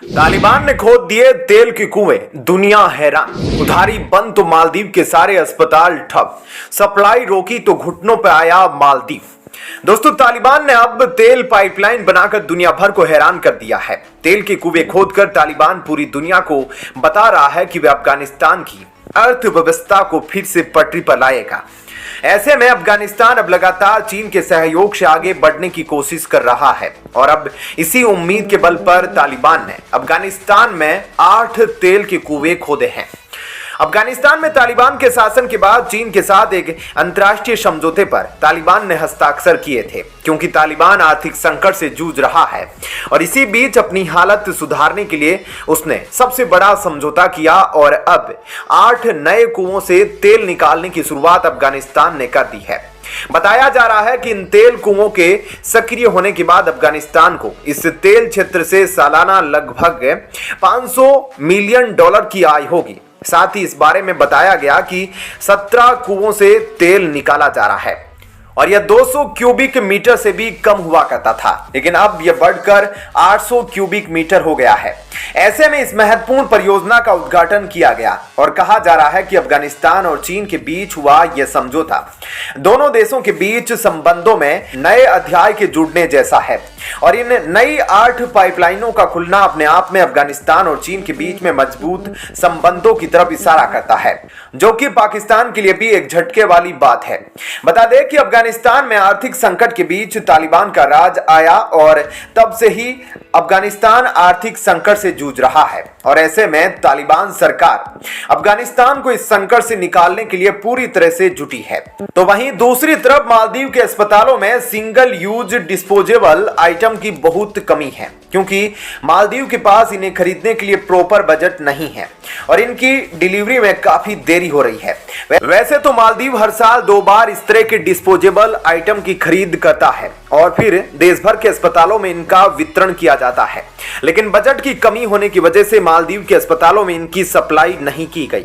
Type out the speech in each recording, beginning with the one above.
तालिबान ने खोद दिए तेल के कुएं, दुनिया हैरान। उधारी बंद तो मालदीव के सारे अस्पताल ठप, सप्लाई रोकी तो घुटनों पर आया मालदीव। दोस्तों, तालिबान ने अब तेल पाइपलाइन बनाकर दुनिया भर को हैरान कर दिया है। तेल के कुएं खोदकर तालिबान पूरी दुनिया को बता रहा है कि वह अफगानिस्तान की अर्थव्यवस्था को फिर से पटरी पर लाएगा। ऐसे में अफगानिस्तान अब लगातार चीन के सहयोग से आगे बढ़ने की कोशिश कर रहा है और अब इसी उम्मीद के बल पर तालिबान ने अफगानिस्तान में 8 तेल के कुएं खोदे हैं। अफगानिस्तान में तालिबान के शासन के बाद चीन के साथ एक अंतर्राष्ट्रीय समझौते पर तालिबान ने हस्ताक्षर किए थे, क्योंकि तालिबान आर्थिक संकट से जूझ रहा है और इसी बीच अपनी हालत सुधारने के लिए उसने सबसे बड़ा समझौता किया और अब 8 नए कुओं से तेल निकालने की शुरुआत अफगानिस्तान ने कर दी है। बताया जा रहा है कि इन तेल कुओं के सक्रिय होने के बाद अफगानिस्तान को इस तेल क्षेत्र से सालाना लगभग $500 मिलियन की आय होगी। साथ ही इस बारे में बताया गया कि 17 कुओं से तेल निकाला जा रहा है और यह 200 क्यूबिक मीटर से भी कम हुआ करता था, लेकिन अब यह बढ़कर 800 क्यूबिक मीटर हो गया है। ऐसे में इस महत्वपूर्ण परियोजना का उद्घाटन किया गया और कहा जा रहा है कि अफगानिस्तान और चीन के बीच हुआ यह समझौता दोनों देशों के बीच संबंधों में नए अध्याय के जुड़ने जैसा है और इन नई 8 पाइपलाइनों का खुलना अपने आप में अफगानिस्तान और चीन के बीच में मजबूत संबंधों की तरफ इशारा करता है, जो कि पाकिस्तान के लिए भी एक झटके वाली बात है। बता दें कि अफगानिस्तान में आर्थिक संकट के बीच तालिबान का राज आया और तब से ही अफगानिस्तान आर्थिक संकट से जूझ रहा है और ऐसे में तालिबान सरकार अफगानिस्तान को इस संकट से निकालने के लिए पूरी तरह से जुटी है। तो वहीं दूसरी तरफ मालदीव के अस्पतालों में सिंगल यूज डिस्पोजेबल आइटम की बहुत कमी है, क्योंकि मालदीव के पास इन्हें खरीदने के लिए प्रॉपर बजट नहीं है और इनकी डिलीवरी में काफी देरी हो रही है। वैसे तो मालदीव हर साल 2 बार इस तरह के डिस्पोजेबल आइटम की खरीद करता है और फिर देश भर के अस्पतालों में इनका वितरण किया जाता है, लेकिन बजट की कमी होने की वजह से मालदीव के अस्पतालों में इनकी सप्लाई नहीं की गई,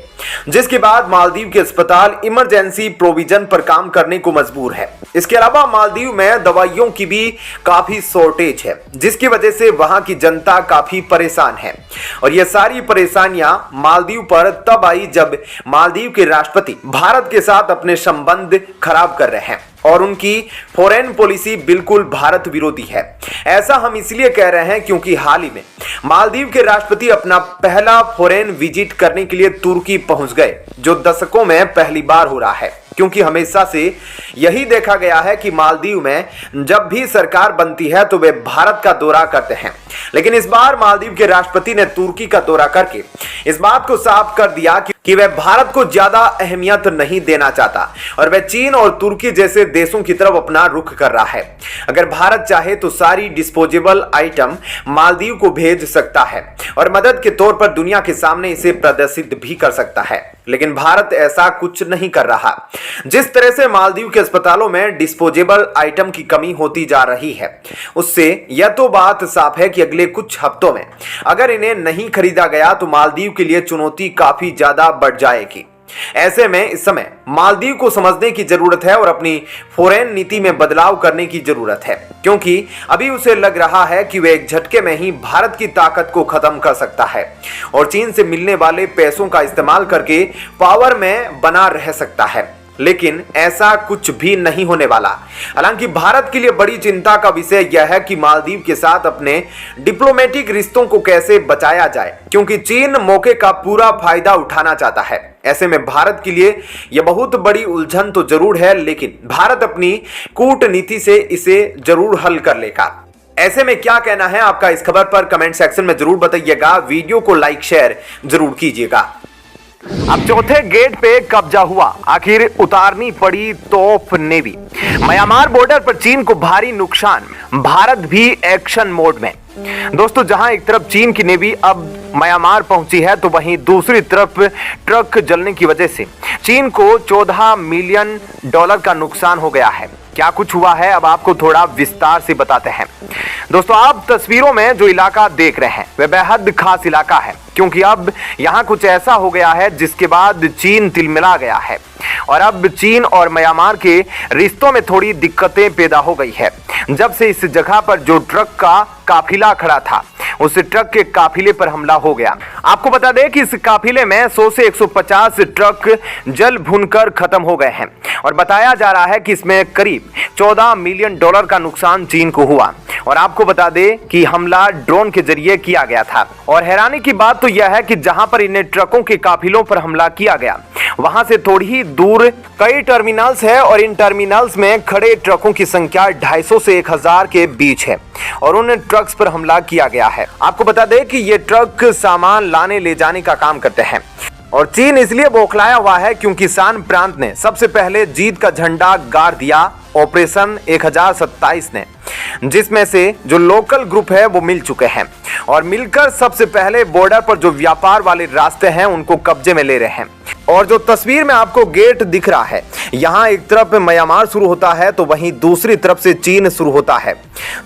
जिसके बाद मालदीव के अस्पताल इमरजेंसी प्रोविजन पर काम करने को मजबूर है। इसके अलावा मालदीव में दवाइयों की भी काफी शॉर्टेज है, जिसकी वजह से वहां की जनता काफी परेशान है और ये सारी परेशानियां मालदीव पर तब आई जब मालदीव के राष्ट्रपति भारत के साथ अपने संबंध खराब कर रहे हैं और उनकी फॉरेन पॉलिसी बिल्कुल भारत विरोधी है। ऐसा हम इसलिए कह रहे हैं क्योंकि हाल ही में मालदीव के राष्ट्रपति अपना पहला फॉरेन विजिट करने के लिए तुर्की पहुंच गए, जो दशकों में पहली बार हो रहा है, क्योंकि हमेशा से यही देखा गया है कि मालदीव में जब भी सरकार बनती है तो वे भारत का दौरा करते हैं, लेकिन इस बार मालदीव के राष्ट्रपति ने तुर्की का दौरा करके इस बात को साफ कर दिया कि वह भारत को ज्यादा अहमियत नहीं देना चाहता और वह चीन और तुर्की जैसे देशों की तरफ अपना रुख कर रहा है। अगर भारत चाहे तो सारी डिस्पोजेबल आइटम मालदीव को भेज सकता है और मदद के तौर पर दुनिया के सामने इसे प्रदर्शित भी कर सकता है, लेकिन भारत ऐसा कुछ नहीं कर रहा। जिस तरह से मालदीव के अस्पतालों में डिस्पोजेबल आइटम की कमी होती जा रही है, उससे यह तो बात साफ है कि अगले कुछ हफ्तों में अगर इन्हें नहीं खरीदा गया तो मालदीव के लिए चुनौती काफी ज्यादा बढ़ जाएगी। ऐसे में इस समय मालदीव को समझने की जरूरत है और अपनी फॉरेन नीति में बदलाव करने की जरूरत है, क्योंकि अभी उसे लग रहा है कि वह एक झटके में ही भारत की ताकत को खत्म कर सकता है और चीन से मिलने वाले पैसों का इस्तेमाल करके पावर में बना रह सकता है, लेकिन ऐसा कुछ भी नहीं होने वाला। हालांकि भारत के लिए बड़ी चिंता का विषय यह है कि मालदीव के साथ अपने डिप्लोमेटिक रिश्तों को कैसे बचाया जाए, क्योंकि चीन मौके का पूरा फायदा उठाना चाहता है। ऐसे में भारत के लिए यह बहुत बड़ी उलझन तो जरूर है, लेकिन भारत अपनी कूटनीति से इसे जरूर हल कर लेगा। ऐसे में क्या कहना है आपका इस खबर पर कमेंट सेक्शन में जरूर बताइएगा। वीडियो को लाइक शेयर जरूर कीजिएगा। अब चौथे गेट पे कब्जा हुआ, आखिर उतारनी पड़ी तोप नेवी। म्यांमार बॉर्डर पर चीन को भारी नुकसान, भारत भी एक्शन मोड में। दोस्तों, जहां एक तरफ चीन की नेवी अब म्यांमार पहुंची है तो वहीं दूसरी तरफ ट्रक जलने की वजह से चीन को $14 मिलियन का नुकसान हो गया है। क्या कुछ हुआ है अब आपको थोड़ा विस्तार से बताते हैं। दोस्तों, आप तस्वीरों में जो इलाका देख रहे हैं वह बेहद खास इलाका है, क्योंकि अब यहाँ कुछ ऐसा हो गया है जिसके बाद चीन तिलमिला गया है और अब चीन और म्यांमार के रिश्तों में थोड़ी दिक्कतें पैदा हो गई है। जब से इस जगह पर जो ट्रक का काफिला खड़ा था उस ट्रक के काफिले पर हमला हो गया। आपको बता दें कि इस काफिले में 100 से 150 ट्रक जल भुनकर खत्म हो गए हैं और बताया जा रहा है कि इसमें करीब $14 मिलियन का नुकसान चीन को हुआ। और आपको बता दें कि हमला ड्रोन के जरिए किया गया था। और हैरानी की बात तो यह है कि जहां पर इन ट्रकों के काफिलों पर हमला किया गया वहां से थोड़ी ही दूर कई टर्मिनल्स है और इन टर्मिनल्स में खड़े ट्रकों की संख्या 250 से 1000 के बीच है और उन ट्रक्स पर हमला किया गया है। आपको बता दें कि ये ट्रक सामान लाने ले जाने का काम करते हैं और चीन इसलिए बौखलाया हुआ है क्योंकि शान प्रांत ने सबसे पहले जीत का झंडा गाड़ दिया ऑपरेशन 1027 ने, जिसमें से जो लोकल ग्रुप है वो मिल चुके हैं और मिलकर सबसे पहले बॉर्डर पर जो व्यापार वाले रास्ते हैं उनको कब्जे में ले रहे हैं। और जो तस्वीर में आपको गेट दिख रहा है, यहाँ एक तरफ म्यांमार शुरू होता है तो वहीं दूसरी तरफ से चीन शुरू होता है।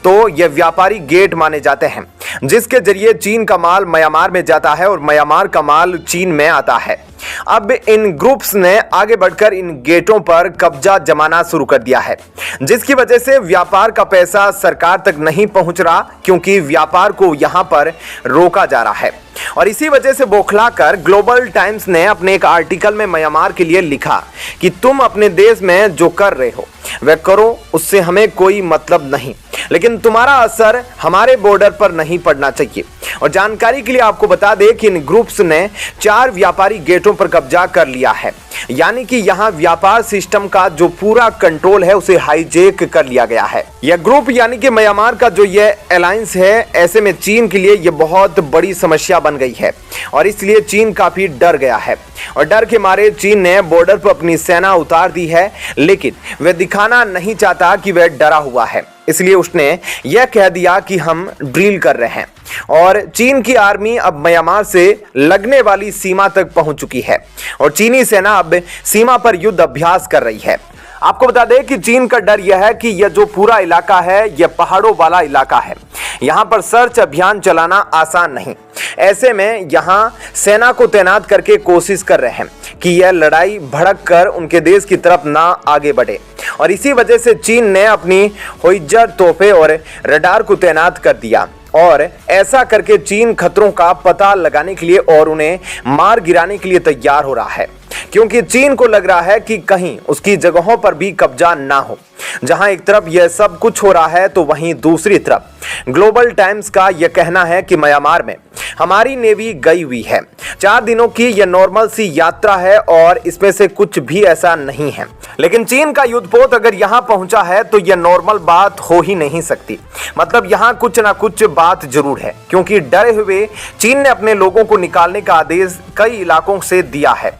तो ये व्यापारी गेट माने जाते हैं जिसके जरिए चीन का माल म्यांमार में जाता है और म्यांमार का माल चीन में आता है। अब इन ग्रुप्स ने आगे बढ़कर इन गेटों पर कब्जा जमाना शुरू कर दिया है, जिसकी वजह से व्यापार का पैसा सरकार तक नहीं पहुंच रहा क्योंकि व्यापार को यहां पर रोका जा रहा है। और इसी वजह से बौखलाकर ग्लोबल टाइम्स ने अपने एक आर्टिकल में म्यांमार के लिए लिखा कि तुम अपने देश में जो कर रहे हो वह करो, उससे हमें कोई मतलब नहीं, लेकिन तुम्हारा असर हमारे बॉर्डर पर नहीं पड़ना चाहिए। और जानकारी के लिए आपको बता दें कि इन ग्रुप्स ने 4 व्यापारी गेटों पर कब्जा कर लिया है, यानी कि यहाँ व्यापार सिस्टम का जो पूरा कंट्रोल है उसे हाईजैक कर लिया गया है। यह ग्रुप यानी कि म्यांमार का जो ये अलायंस है, ऐसे में चीन के लिए यह बहुत बड़ी समस्या बन गई है और इसलिए चीन काफी डर गया है और डर के मारे चीन ने बॉर्डर पर अपनी सेना उतार दी है, लेकिन वह दिखाना नहीं चाहता कि वह डरा हुआ है। इसलिए उसने यह कह दिया कि हम ड्रिल कर रहे हैं और चीन की आर्मी अब म्यांमार से लगने वाली सीमा तक पहुंच चुकी है और चीनी सेना अब सीमा पर युद्ध अभ्यास कर रही है। आपको बता दें कि चीन का डर यह है कि यह जो पूरा इलाका है यह पहाड़ों वाला इलाका है, यहाँ पर सर्च अभियान चलाना आसान नहीं। ऐसे में यहाँ सेना को तैनात करके कोशिश कर रहे हैं कि यह लड़ाई भड़क कर उनके देश की तरफ ना आगे बढ़े और इसी वजह से चीन ने अपनी होइजर तोहफे और रडार को तैनात कर दिया और ऐसा करके चीन खतरों का पता लगाने के लिए और उन्हें मार गिराने के लिए तैयार हो रहा है, क्योंकि चीन को लग रहा है कि कहीं उसकी जगहों पर भी कब्जा ना हो। जहां एक तरफ यह सब कुछ हो रहा है तो वहीं दूसरी तरफ ग्लोबल टाइम्स का यह कहना है कि म्यांमार में हमारी नेवी गई हुई है। 4 दिनों की यह नॉर्मल सी यात्रा है और इसमें से कुछ भी ऐसा नहीं है, लेकिन चीन का युद्धपोत अगर यहां पहुंचा है तो यह नॉर्मल बात हो ही नहीं सकती। मतलब यहां कुछ ना कुछ बात जरूर है, क्योंकि डरे हुए चीन ने अपने लोगों को निकालने का आदेश कई इलाकों से दिया है।